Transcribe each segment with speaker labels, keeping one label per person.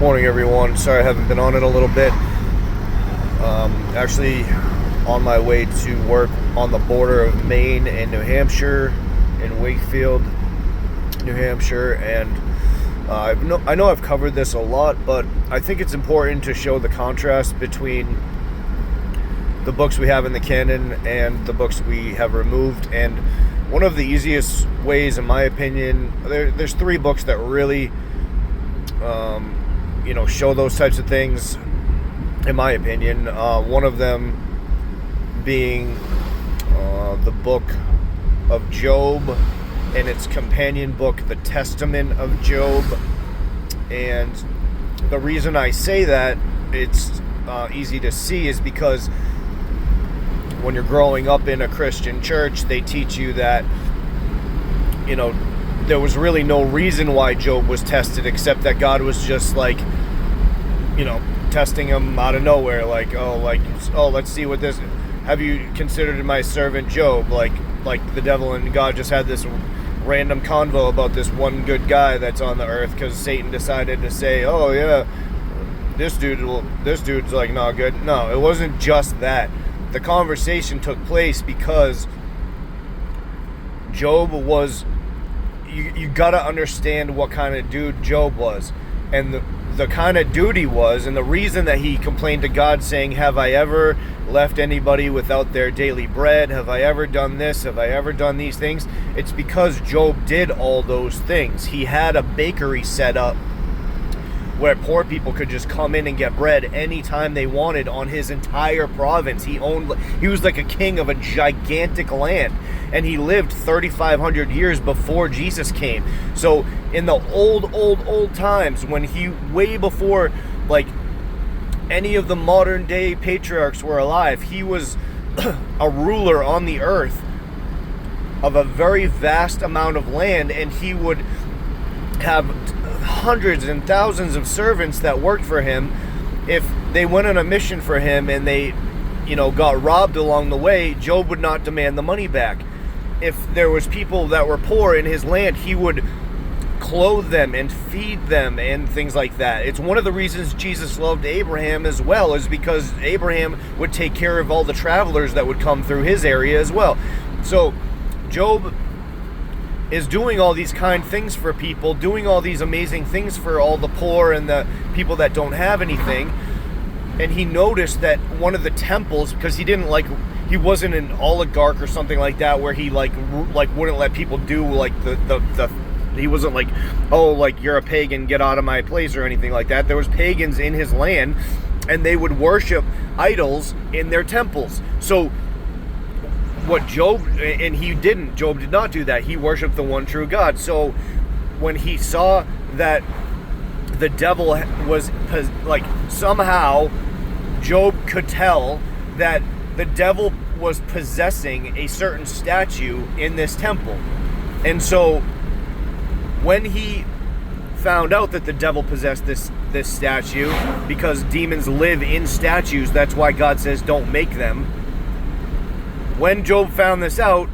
Speaker 1: Morning, everyone. Sorry I haven't been on it a little bit. Actually, on my way to work on the border of Maine and New Hampshire, in Wakefield, New Hampshire, and I know I've covered this a lot, but I think it's important to show the contrast between the books we have in the canon and the books we have removed. And one of the easiest ways, in my opinion, there's three books that really show those types of things, in my opinion. One of them being the book of Job and its companion book, The Testament of Job. And the reason I say that it's easy to see is because when you're growing up in a Christian church, they teach you that, there was really no reason why Job was tested except that God was just testing him out of nowhere. Let's see what this, have you considered my servant Job? Like the devil and God just had this random convo about this one good guy that's on the earth because Satan decided to say, oh yeah, this dude's like not good. No, it wasn't just that. The conversation took place because Job was, you gotta understand what kind of dude Job was, and the kind of dude he was, and the reason that he complained to God saying, have I ever left anybody without their daily bread? Have I ever done this? Have I ever done these things? It's because Job did all those things. He had a bakery set up where poor people could just come in and get bread anytime they wanted on his entire province. He was like a king of a gigantic land, and he lived 3,500 years before Jesus came. So in the old times, when way before any of the modern day patriarchs were alive, he was a ruler on the earth of a very vast amount of land, and he would have hundreds and thousands of servants that worked for him. If they went on a mission for him and they got robbed along the way, Job would not demand the money back. If there was people that were poor in his land, he would clothe them and feed them and things like that. It's one of the reasons Jesus loved Abraham as well, is because Abraham would take care of all the travelers that would come through his area as well. So Job is doing all these kind things for people, doing all these amazing things for all the poor and the people that don't have anything. And he noticed that one of the temples, because he wasn't an oligarch or something like that, where he wouldn't let people do he wasn't like, oh, you're a pagan, get out of my place or anything like that. There was pagans in his land, and they would worship idols in their temples. So what Job did not do that. He worshiped the one true God. So when he saw that the devil was somehow Job could tell that the devil was possessing a certain statue in this temple. And so when he found out that the devil possessed this statue, because demons live in statues, that's why God says don't make them. When Job found this out,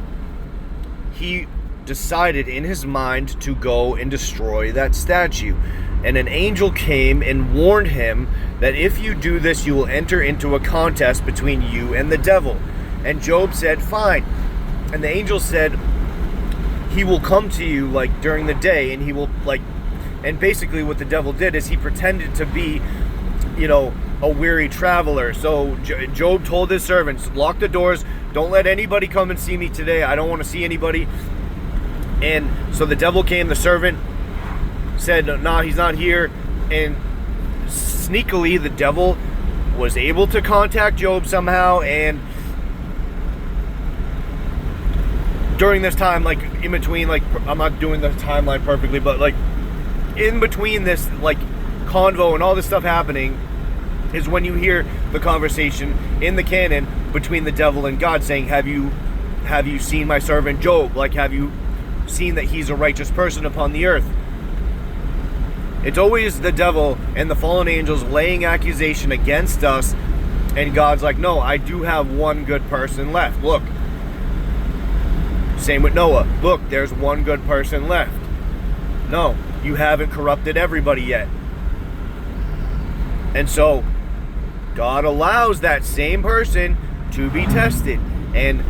Speaker 1: he decided in his mind to go and destroy that statue. And an angel came and warned him that if you do this, you will enter into a contest between you and the devil. And Job said, fine. And the angel said, he will come to you during the day, and he will and basically what the devil did is he pretended to be, a weary traveler. So Job told his servants, lock the doors, don't let anybody come and see me today. I don't want to see anybody. And so the devil came, the servant said, nah, he's not here. And sneakily, the devil was able to contact Job somehow. And during this time, in between, I'm not doing the timeline perfectly, but in between this, convo and all this stuff happening, is when you hear the conversation in the canon between the devil and God saying, have you seen my servant Job? Have you seen that he's a righteous person upon the earth? It's always the devil and the fallen angels laying accusation against us, and God's like, no, I do have one good person left. Look. Same with Noah. Look, there's one good person left. No, you haven't corrupted everybody yet. And so God allows that same person to be tested. And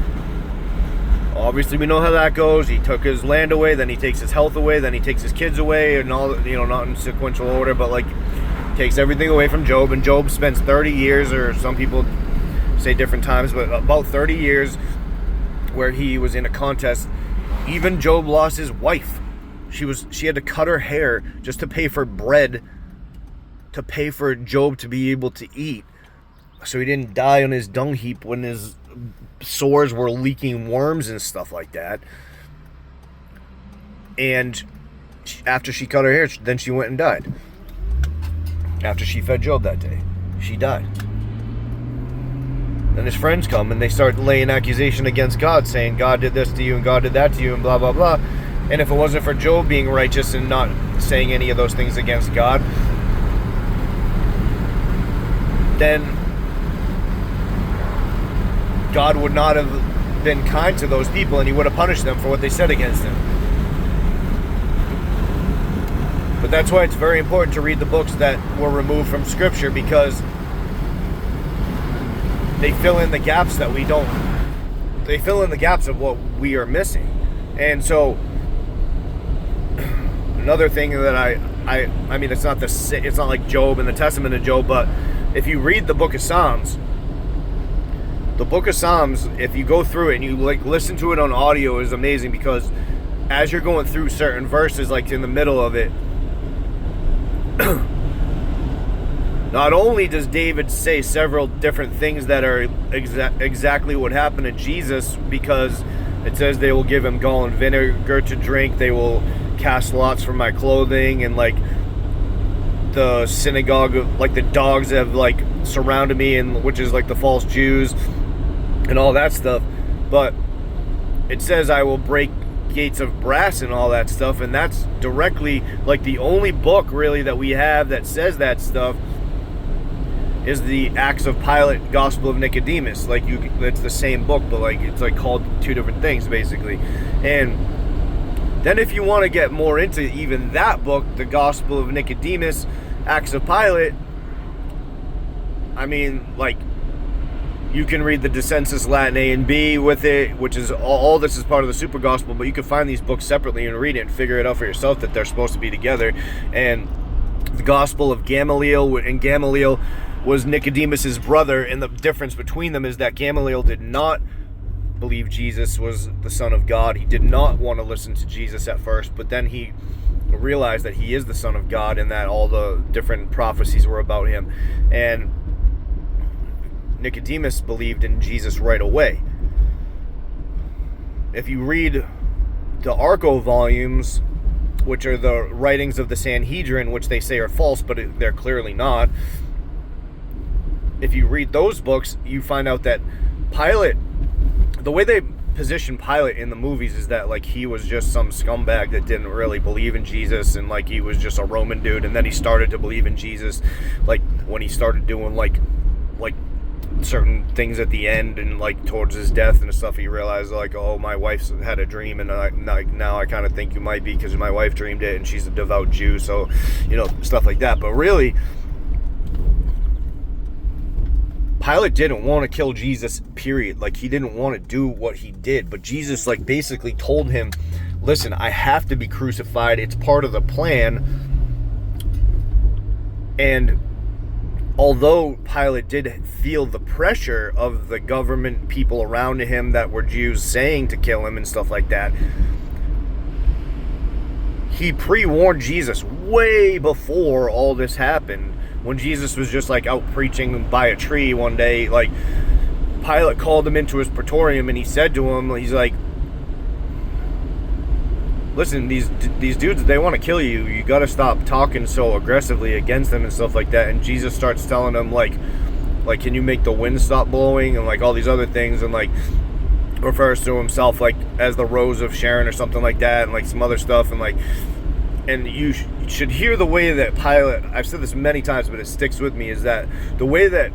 Speaker 1: obviously we know how that goes. He took his land away, then he takes his health away, then he takes his kids away, and all, not in sequential order, but like takes everything away from Job. And Job spends 30 years, or some people say different times, but about 30 years where he was in a contest. Even Job lost his wife. She had to cut her hair just to pay for bread, to pay for Job to be able to eat, so he didn't die on his dung heap when his sores were leaking worms and stuff like that. And after she cut her hair, then she went and died. After she fed Job that day, she died. Then his friends come and they start laying accusation against God, saying God did this to you and God did that to you and blah blah blah. And if it wasn't for Job being righteous and not saying any of those things against God, then God would not have been kind to those people, and he would have punished them for what they said against him. But that's why it's very important to read the books that were removed from Scripture, because they fill in the gaps that we don't. They fill in the gaps of what we are missing. And so another thing that I mean, it's not like Job and the Testament of Job, but if you read the book of Psalms, if you go through it and you like listen to it on audio, is amazing, because as you're going through certain verses, like in the middle of it, not only does David say several different things that are exactly what happened to Jesus, because it says they will give him gall and vinegar to drink, they will cast lots for my clothing, and like the synagogue, like the dogs have like surrounded me, and which is like the false Jews and all that stuff. But it says I will break gates of brass and all that stuff, and that's directly like the only book really that we have that says that stuff is the Acts of Pilate, Gospel of Nicodemus. Like it's the same book, but like it's like called two different things basically. And then if you want to get more into even that book, the Gospel of Nicodemus, Acts of Pilate, I mean, like, you can read the Descensus Latin A and B with it, which is all this is part of the Super Gospel, but you can find these books separately and read it and figure it out for yourself that they're supposed to be together. And the Gospel of Gamaliel, and Gamaliel was Nicodemus's brother, and the difference between them is that Gamaliel did not believe Jesus was the Son of God. He did not want to listen to Jesus at first, but then he realized that he is the Son of God and that all the different prophecies were about him. And Nicodemus believed in Jesus right away. If you read the Arco volumes, which are the writings of the Sanhedrin, which they say are false, but they're clearly not. If you read those books, you find out that Pilate, the way they position Pilate in the movies is that like he was just some scumbag that didn't really believe in Jesus, and like he was just a Roman dude, and then he started to believe in Jesus like when he started doing like certain things at the end, and like towards his death and stuff, he realized like, oh, my wife's had a dream, and now I kind of think you might be, because my wife dreamed it and she's a devout Jew, so stuff like that. But really, Pilate didn't want to kill Jesus, period. Like, he didn't want to do what he did, but Jesus like basically told him, listen, I have to be crucified, it's part of the plan. And although Pilate did feel the pressure of the government people around him that were Jews saying to kill him and stuff like that, he pre-warned Jesus way before all this happened. When Jesus was just like out preaching by a tree one day, like Pilate called him into his praetorium and he said to him, he's like, listen, these dudes, they want to kill you. You got to stop talking so aggressively against them and stuff like that. And Jesus starts telling them like, can you make the wind stop blowing, and like all these other things, and like refers to himself like as the Rose of Sharon or something like that, and like some other stuff, and like, and you should hear the way that Pilate, I've said this many times, but it sticks with me, is that the way that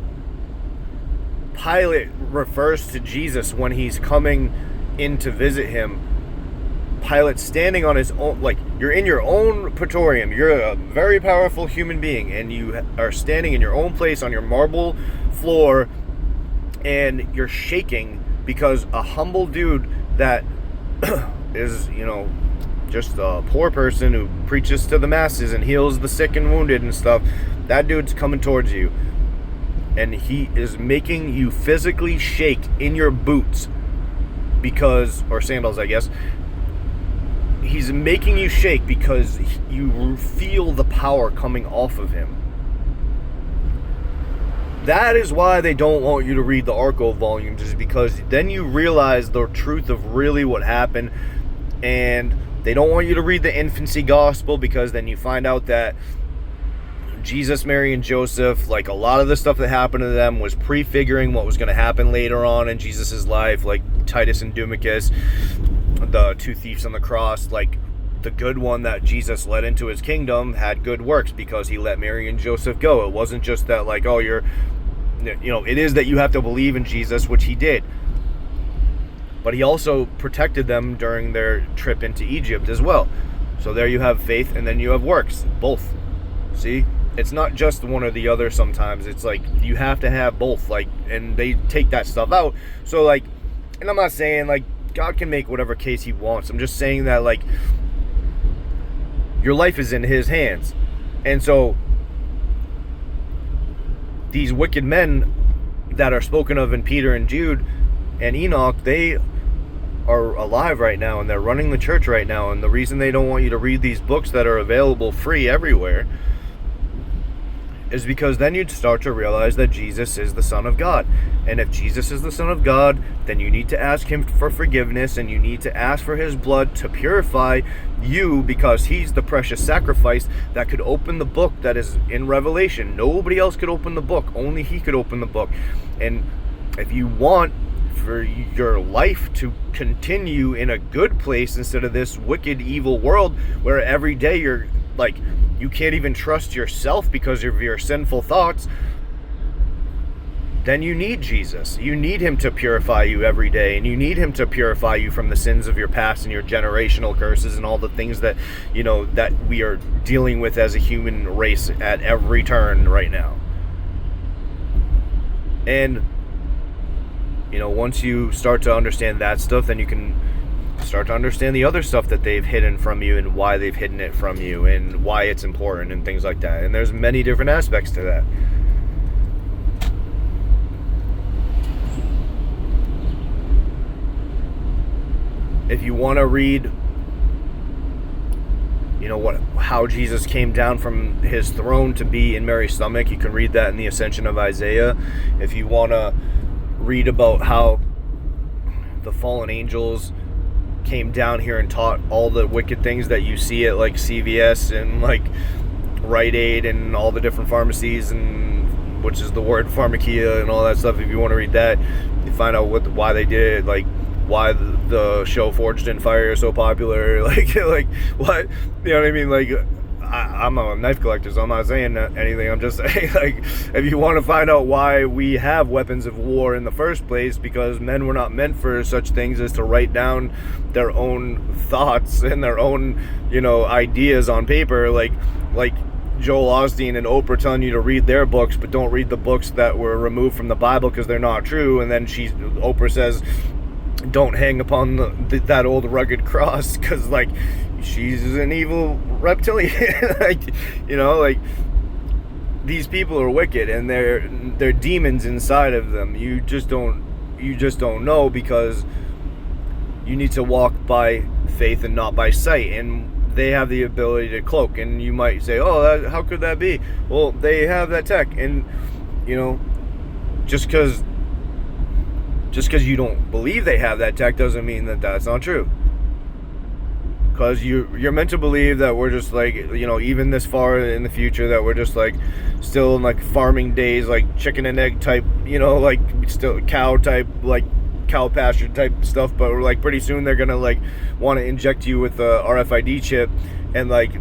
Speaker 1: Pilate refers to Jesus when he's coming in to visit him, Pilate standing on his own, like, you're in your own praetorium, you're a very powerful human being, and you are standing in your own place on your marble floor, and you're shaking because a humble dude that is, just a poor person who preaches to the masses and heals the sick and wounded and stuff, that dude's coming towards you, and he is making you physically shake in your boots because, or sandals, I guess. He's making you shake because you feel the power coming off of him. That is why they don't want you to read the Arco volumes, is because then you realize the truth of really what happened. And they don't want you to read the infancy gospel, because then you find out that Jesus, Mary, and Joseph, like, a lot of the stuff that happened to them was prefiguring what was going to happen later on in Jesus' life, like Titus and Dumachus, the two thieves on the cross. Like, the good one that Jesus led into his kingdom had good works because he let Mary and Joseph go. It wasn't just that, like, oh, it is that you have to believe in Jesus, which he did. But he also protected them during their trip into Egypt as well. So there you have faith, and then you have works, both. See? It's not just one or the other sometimes. It's like, you have to have both, like, and they take that stuff out. So, like, and I'm not saying, like, God can make whatever case he wants. I'm just saying that, like, your life is in his hands. And so these wicked men that are spoken of in Peter and Jude and Enoch, they are alive right now, and they're running the church right now. And the reason they don't want you to read these books that are available free everywhere is because then you'd start to realize that Jesus is the Son of God. And if Jesus is the Son of God, then you need to ask him for forgiveness, and you need to ask for his blood to purify you, because he's the precious sacrifice that could open the book that is in Revelation. Nobody else could open the book. Only he could open the book. And if you want for your life to continue in a good place instead of this wicked, evil world where every day you're like, you can't even trust yourself because of your sinful thoughts, then you need Jesus. You need him to purify you every day, and you need him to purify you from the sins of your past and your generational curses and all the things that, that we are dealing with as a human race at every turn right now. And, once you start to understand that stuff, then you can start to understand the other stuff that they've hidden from you and why they've hidden it from you and why it's important and things like that. And there's many different aspects to that. If you want to read, how Jesus came down from his throne to be in Mary's stomach, you can read that in the Ascension of Isaiah. If you want to read about how the fallen angels came down here and taught all the wicked things that you see at, like, CVS and, like, Rite Aid and all the different pharmacies, and which is the word pharmakia and all that stuff. If you want to read that, you find out why they did it, like why the show Forged in Fire is so popular, like what, you know what I mean? Like, I'm a knife collector, so I'm not saying anything. I'm just saying, like, if you want to find out why we have weapons of war in the first place, because men were not meant for such things as to write down their own thoughts and their own, ideas on paper, like Joel Osteen and Oprah telling you to read their books, but don't read the books that were removed from the Bible because they're not true. And then Oprah says, don't hang upon that old rugged cross because, like, she's an evil reptilian. like these people are wicked, and they're demons inside of them. You just don't know, because you need to walk by faith and not by sight. And they have the ability to cloak, and you might say, oh, how could that be? Well, they have that tech, and just because you don't believe they have that tech doesn't mean that that's not true. Because you're meant to believe that we're just, like, even this far in the future, that we're just, like, still in, like, farming days, like chicken and egg type, like, still cow type, like cow pasture type stuff. But we're, like, pretty soon they're gonna, like, want to inject you with a RFID chip and, like,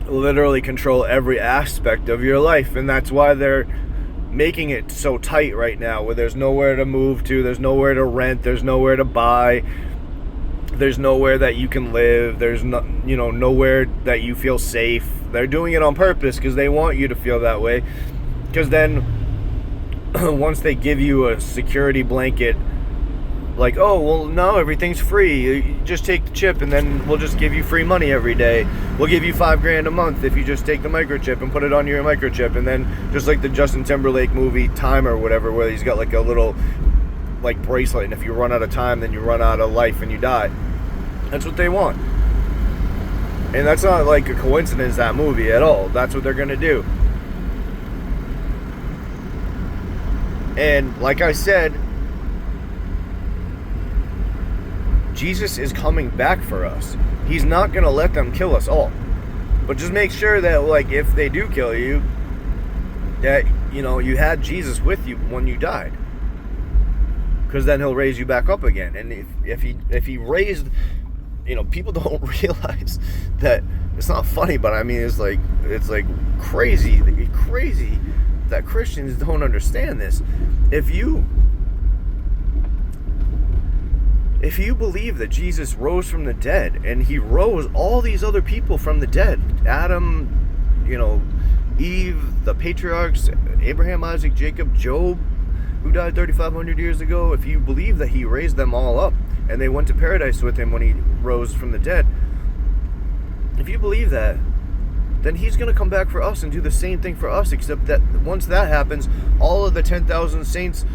Speaker 1: literally control every aspect of your life. And that's why they're making it so tight right now, where there's nowhere to move to, there's nowhere to rent, there's nowhere to buy. There's nowhere that you can live. There's no, nowhere that you feel safe. They're doing it on purpose because they want you to feel that way. Because then once they give you a security blanket, like, oh, well, no, everything's free. You just take the chip and then we'll just give you free money every day. We'll give you $5,000 a month if you just take the microchip and put it on your microchip. And then just like the Justin Timberlake movie Time or whatever, where he's got like a little like bracelet, and if you run out of time, then you run out of life and you die. That's what they want. And that's not like a coincidence, that movie, at all. That's what they're gonna do. And like I said, Jesus is coming back for us. He's not gonna let them kill us all. But just make sure that, like, if they do kill you, that, you had Jesus with you when you died. Because then he'll raise you back up again. And if he raised, people don't realize that. It's not funny, but I mean, it's like crazy that Christians don't understand this. If you believe that Jesus rose from the dead, and he rose all these other people from the dead, Adam, Eve, the patriarchs, Abraham, Isaac, Jacob, Job, who died 3,500 years ago, if you believe that he raised them all up and they went to paradise with him when he rose from the dead, if you believe that, then he's going to come back for us and do the same thing for us, except that once that happens, all of the 10,000 saints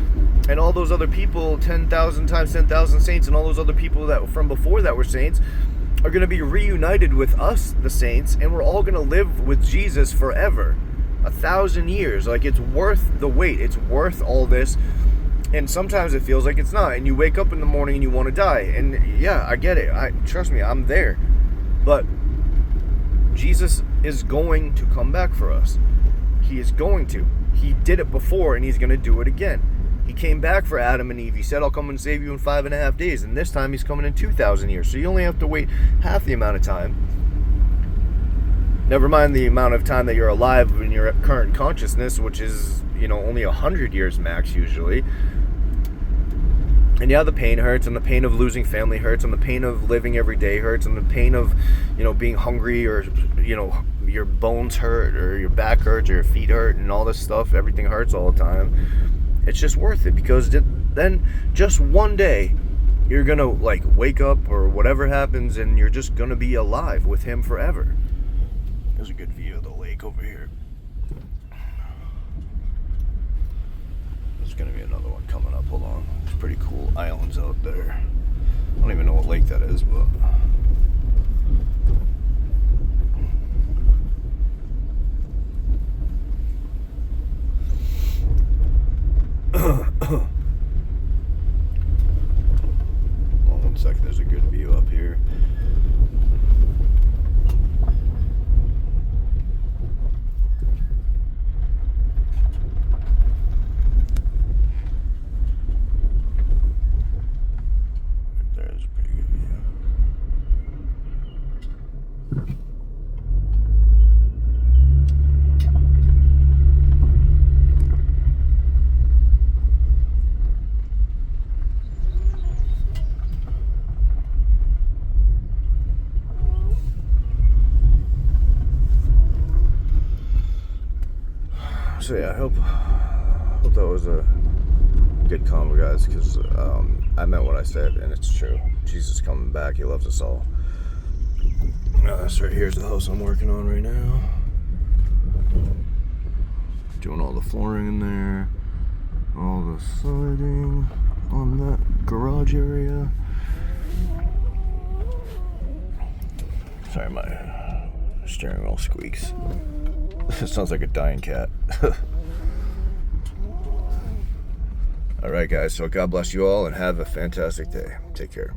Speaker 1: and all those other people, 10,000 times 10,000 saints and all those other people that from before that were saints, are going to be reunited with us, the saints, and we're all going to live with Jesus forever. 1,000 years. Like, it's worth the wait. It's worth all this. And sometimes it feels like it's not. And you wake up in the morning and you want to die. And yeah, I get it. Trust me, I'm there. But Jesus is going to come back for us. He is going to. He did it before, and he's going to do it again. He came back for Adam and Eve. He said, I'll come and save you in 5.5 days. And this time he's coming in 2,000 years. So you only have to wait half the amount of time. Never mind the amount of time that you're alive in your current consciousness, which is, only 100 years max usually. And yeah, the pain hurts, and the pain of losing family hurts, and the pain of living every day hurts, and the pain of, being hungry, or, your bones hurt, or your back hurts, or your feet hurt, and all this stuff. Everything hurts all the time. It's just worth it, because then just one day you're going to, wake up or whatever happens, and you're just going to be alive with him forever. There's a good view of the lake over here. There's going to be another one coming up. Hold on. There's pretty cool islands out there. I don't even know what lake that is, but... Well, 1 second. There's a good view up here. So yeah, I hope that was a good combo, guys, because I meant what I said, and it's true. Jesus is coming back. He loves us all. So here's the house I'm working on right now. Doing all the flooring in there, all the siding on that garage area. Sorry, my steering wheel squeaks. It sounds like a dying cat. Alright guys, so God bless you all and have a fantastic day. Take care.